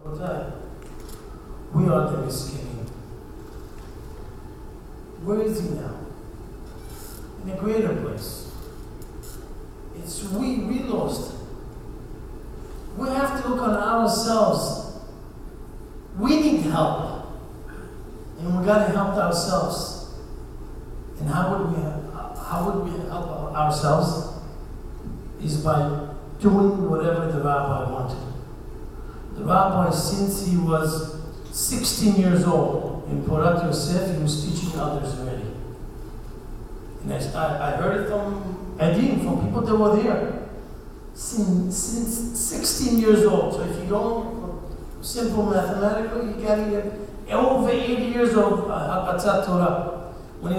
We are the miskin. Where is he now? In a greater place. It's we lost. We have to look on ourselves. We need help. And we got to help ourselves. And how would we help ourselves? Is by doing whatever the rabbi wanted. The rabbi, since he was 16 years old in Ovadia Yosef, he was teaching others already. And I heard it from Adin, from people that were there. Since 16 years old. So if you go simple mathematically, you got to get over 80 years of Hatzat Torah. When he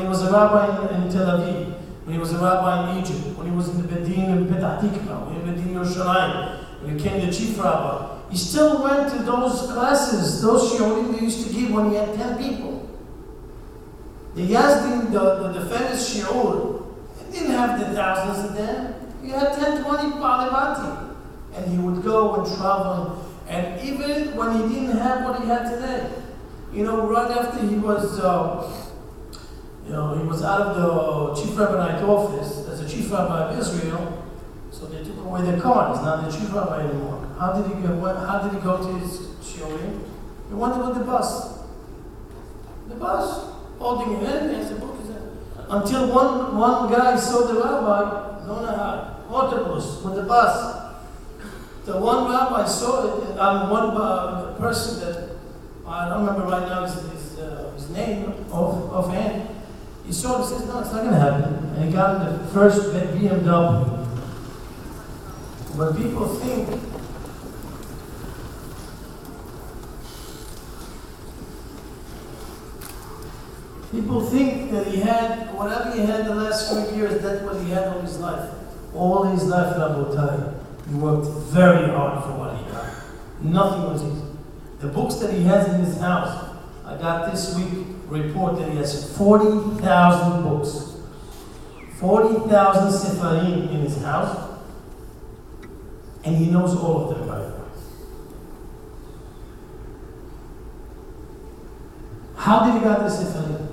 was a rabbi in Tel Aviv, when he was a rabbi in Egypt, when he was in the Bedin in Petah Tikva, when he was in Shaarei, when he became the chief rabbi, he still went to those classes, those shiurim they used to give when he had 10 people. The Yazdin, the famous shiur, he didn't have the thousands of them. He had 10, 20 palibati. And he would go and travel. And even when he didn't have what he had today, right after he was, he was out of the chief rabbinate office as a chief rabbi of Israel, so they took away the car. He's not the chief rabbi anymore. How did he go to his shiurim? He went with the bus. The bus, holding it in, as the book is in. Until one guy saw the rabbi, no, autobus, with the bus. The one rabbi saw it, one person that, I don't remember right now his name offhand. He saw it, he says, no, it's not going to happen. And he got in the first BMW. But people think that he had, whatever he had the last few years, that's what he had all his life. All his life, Rabotai. He worked very hard for what he got. Nothing was easy. The books that he has in his house, I got this week report that he has 40,000 books. 40,000 sefarim in his house. And he knows all of them by the way. How did he get this sefarim?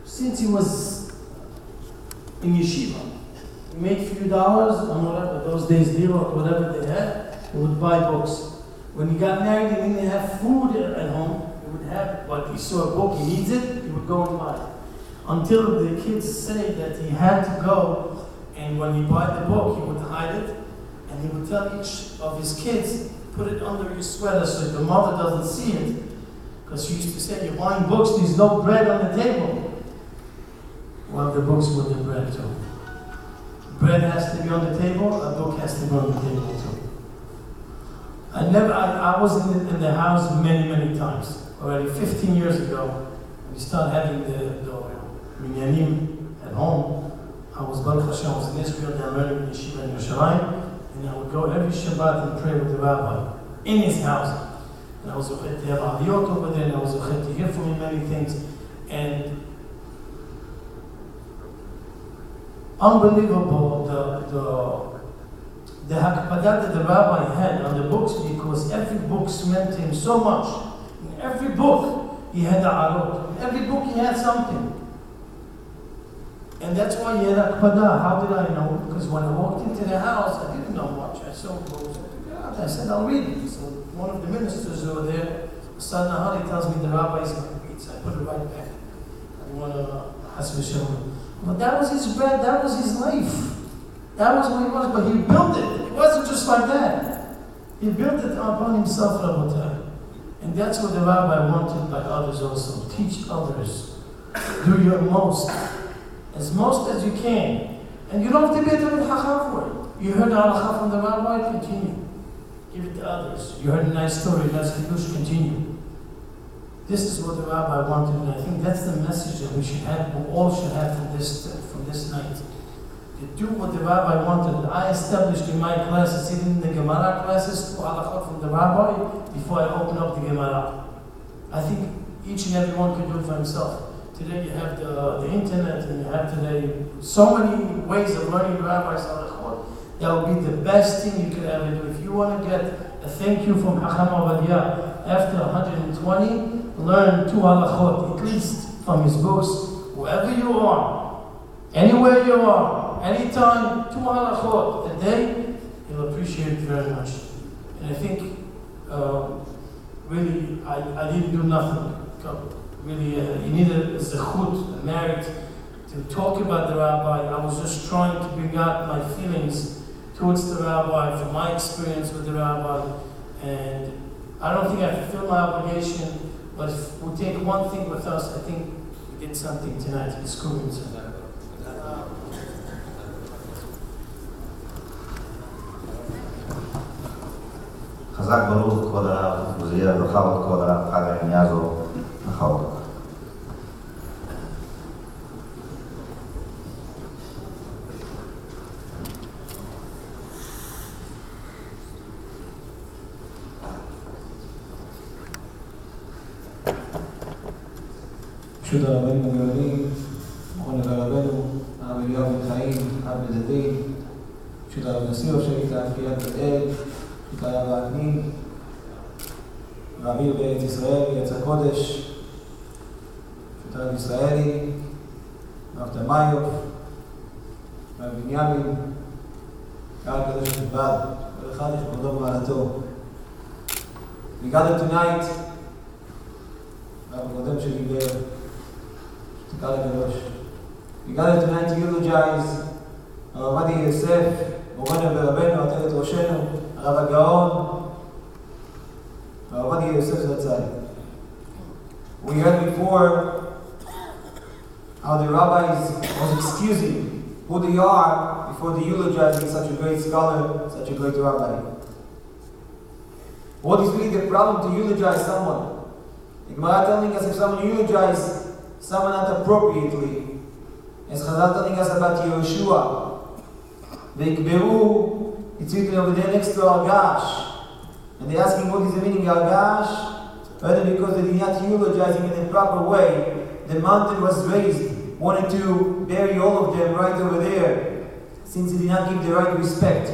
Since he was in yeshiva, he made a few dollars on whatever, those days lira or whatever they had, he would buy books. When he got married, he didn't have food at home. He would have, but he saw a book, he needs it, he would go and buy it. Until the kids say that he had to go, and when he bought the book, he would hide it, and he would tell each of his kids, put it under your sweater so the mother doesn't see it. Because she used to say, you're buying books, there's no bread on the table. Well, the books with the bread too. Bread has to be on the table, a book has to be on the table too. I was in the house many times. Already 15 years ago, we started having the minyanim at home. I was Baruch Hashem, I was in Israel, then I learned in Yeshiva in Yerushalayim, and I would go every Shabbat and pray with the rabbi in his house. And I was able to have aliyot over there, and I was able to hear from him many things. And unbelievable the hakpadah that the rabbi had on the books, because every book meant to him so much. In every book he had the arot. In every book he had something. And that's why he had hakpadah. How did I know? Because when I walked into the house, I didn't know much. I saw books. I said, I'll read it. So one of the ministers over there, Son Nahari, tells me the rabbi is going to read. So I put it right back. I didn't want to ask him. But that was his bread, that was his life. That was what he was, but he built it. It wasn't just like that. He built it upon himself, Rabotai. And that's what the rabbi wanted by others also. Teach others. Do your most as you can. And you don't have to be a Talmid Chacham for it. You heard the halakha from the rabbi, continue. Give it to others. You heard a nice story, nice kiddush, continue. This is what the rabbi wanted, and I think that's the message that we should have, we all should have from this night. To do what the rabbi wanted. I established in my classes, even in the Gemara classes, two halachot from the rabbi before I open up the Gemara. I think each and every one can do it for himself. Today you have the internet, and you have today so many ways of learning the rabbi's halachot. That would be the best thing you could ever do. If you want to get a thank you from Haim Ovadia. After 120, learn 2 halachot, at least from his books. Wherever you are, anywhere you are, anytime, 2 halachot a day, you'll appreciate it very much. And I think, really, I didn't do nothing. Really, you need a zechut, a merit, to talk about the rabbi. I was just trying to bring out my feelings towards the rabbi, from my experience with the rabbi. And I don't think I fulfilled my obligation, but if we take one thing with us, I think we did something tonight. It's cool. חזק ברוך כבוד הרב עוזיאל, ברכה כבוד הרב חגי ניאזוב, לחוק. פשוט הרבנים הגדולים, מכון לרבנו, הרב אליהו בן חיים, הרב בדדי, פשוט הרב נסיו שהייתה קריית בית אל, פשוט הרב וקנין, רבי בארץ ישראל, ארץ הקודש, פשוט הרב ישראלי, הרב תמיוב, הרב בנימין, קהל קדוש נכבד, כל אחד יש כבודו ומעלתו. We gather tonight, הרב הקודם שדיבר, we gather tonight to eulogize Ovadia Yosef, מורנו ורבנו, עטרת ראשנו, הרב הגאון, Ovadia Yosef זצ"ל. We heard before how the rabbis was excusing who they are before they eulogizing such a great scholar, such a great rabbi. What is really the problem to eulogize someone? The Gemara telling us if someone eulogizes someone not appropriately, as Chazal telling us about Yehoshua, Ve'ikberu, it's written over there next to Argash, and they're asking what is the meaning of Argash, rather because they did not eulogize him in a proper way. The mountain was raised, wanted to bury all of them right over there, since he did not give the right respect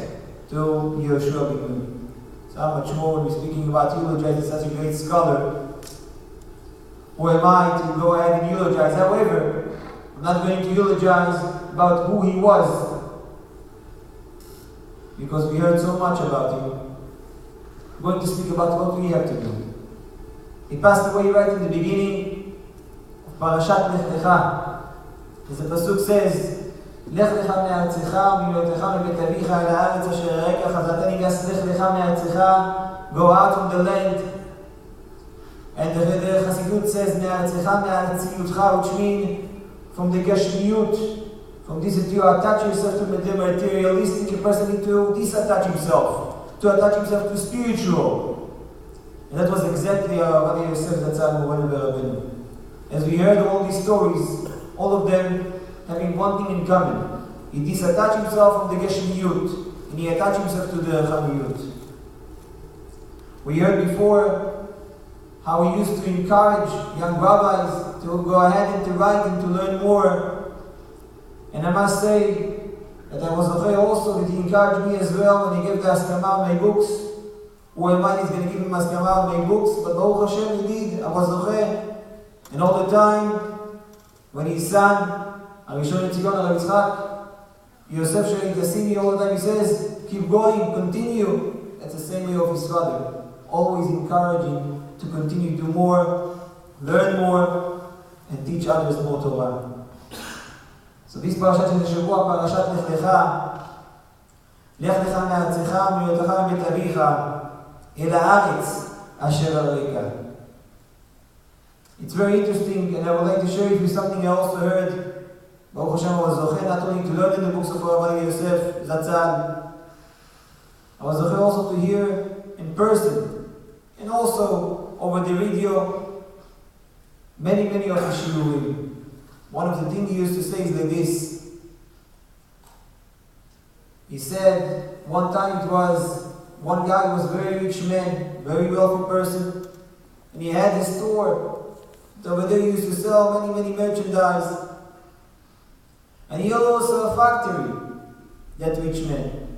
to Yehoshua ben Nun. So how much more when we're speaking about eulogizing such a great scholar? Who am I to go ahead and eulogize? However, I'm not going to eulogize about who he was, because we heard so much about him. I'm going to speak about what we have to do. He passed away right in the beginning of Parashat Lech Lecha. As the pasuk says, Lech Lecha me'artzecha, milotecha mebet avicha el haaretz asher erecha, chazatani gas Lech Lecha me'artzecha, go out from the land. And the Hasidut says, me'artzecha me'artziutcha, which means from the gashmiyut, from this that you attach yourself to the materialistic, a person need to disattach himself, to attach himself to spiritual. And that was exactly Ovadia Yosef Zatzal Morenu V'Rabbeinu. As we heard all these stories, all of them having one thing in common. He disattached himself from the gashmiyut, and he attached himself to the chamiyut. We heard before how he used to encourage young rabbis to go ahead and to write and to learn more. And I must say that I was zocheh also that he encouraged me as well when he gave the haskama on my books. Who am I is going to give him haskama on my books? But Baruch Hashem, he did. I was zocheh. And all the time, when his son, Arishon Etzion, Rav Yitzchak, Yosef Shaarei Tassini, all the time he says, keep going, continue. That's the same way of his father. Always encouraging to continue to do more, learn more, and teach others more Torah. So this parashat של השבוע, פרשת לך לך, לך לך מארצך ומהיותך מבית אביך, אל הארץ אשר אראך. It's very interesting, and I would like to share with you something I also heard. Baruch Hashem, I was zocheh not only to learn in the books of Ovadia Yosef Zatzal, I was zocheh also to hear in person, and also over the radio, many of the shiurim. One of the things he used to say is like this. He said, one time it was, one guy was a very rich man, very wealthy person, and he had a store. So over there he used to sell many merchandise. And he also a factory, that rich man.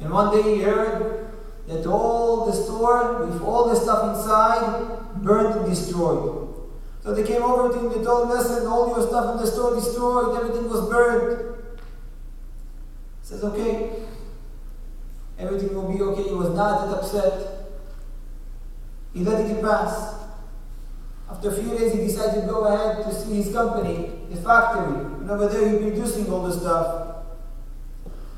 And one day he heard that all the store, with all the stuff inside, burned and destroyed. So they came over to him, they told him, listen, all your stuff in the store destroyed, everything was burned. He says, okay, everything will be okay. He was not that upset. He let it pass. After a few days, he decided to go ahead to see his company, his factory. And over there, he's producing all the stuff.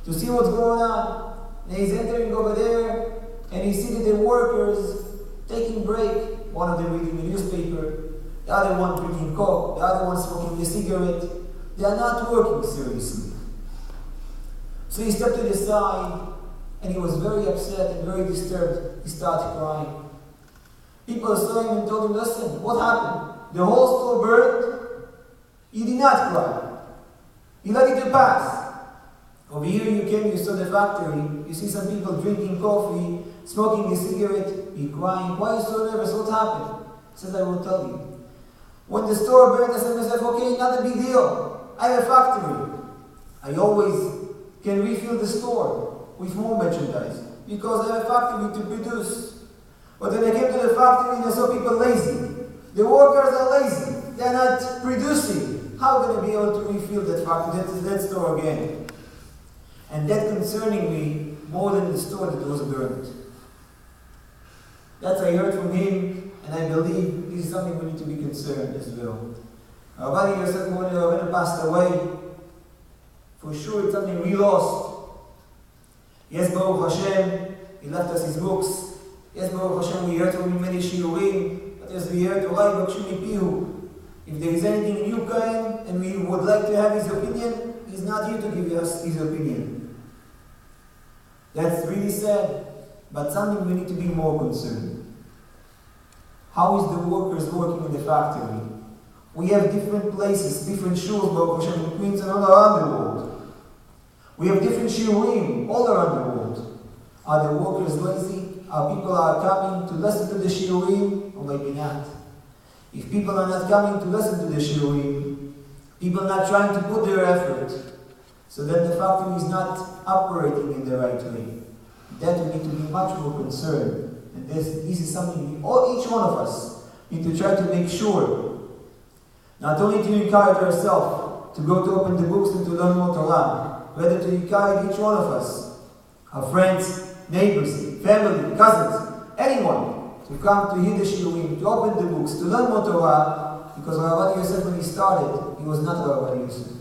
To see what's going on. And he's entering over there, and he sees the workers taking break. One of them reading the newspaper, the other one drinking coke, the other one smoking a cigarette. They are not working seriously. So he stepped to the side, and he was very upset and very disturbed. He started crying. People saw him and told him, listen, what happened? The whole store burned? You did not cry. You let it pass. Over here you came, you saw the factory, you see some people drinking coffee, smoking a cigarette, you crying. Why are you so nervous? What happened? He says, I will tell you. When the store burned, I said to myself, okay, not a big deal. I have a factory. I always can refill the store with more merchandise because I have a factory to produce. But when I came to the factory and I saw people lazy. The workers are lazy. They are not producing. How are we going to be able to refill that factory, that store again? And that concerning me more than the store that was burned. That's I heard from him, and I believe this is something we need to be concerned as well. Ovadia Yosef when Rabbi passed away, for sure it's something we lost. Yes, Baruch Hashem, he left us his books. Yes, Baruch Hashem, we heard from him many shiurim, but as we heard, if there is anything new coming and we would like to have his opinion, he's not here to give us his opinion. That's really sad, but something we need to be more concerned. How is the workers working in the factory? We have different places, different shuls, Baruch Hashem, in Queens and all around the world. We have different shiurim all around the world. Are the workers lazy? Are people coming to listen to the shiurim? Or maybe not. If people are not coming to listen to the shiurim, people are not trying to put their effort, so that the factory is not operating in the right way, that we need to be much more concerned. And this is something each one of us need to try to make sure, not only to encourage ourselves to go to open the books and to learn more Torah, rather to encourage each one of us, our friends, neighbors, family, cousins, anyone, to come to hear the shiurim, to open the books, to learn more Torah, because Ovadia Yosef, when he started, he was not Ovadia Yosef.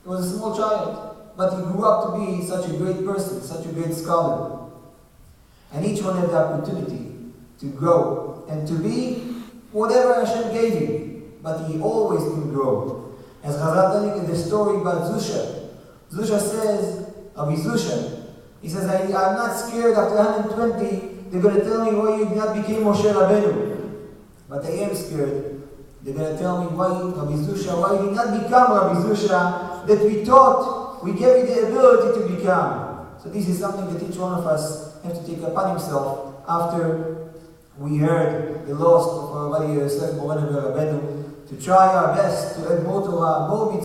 He was a small child, but he grew up to be such a great person, such a great scholar. And each one had the opportunity to grow and to be whatever Hashem gave him, but he always can grow. As Chazal telling in the story about Zusha, Zusha says, Rabbi Zusha, he says, I'm not scared after 120, they're going to tell me why you did not become Moshe Rabbeinu. But I am scared. They're going to tell me why Rabbi Zusha, why you did not become Rabbi Zusha, that we taught, we gave you the ability to become. So this is something that each one of us have to take upon himself after we heard the loss of Ovadia Yosef, Moreno Rabbeinu, to try our best to add more Torah, more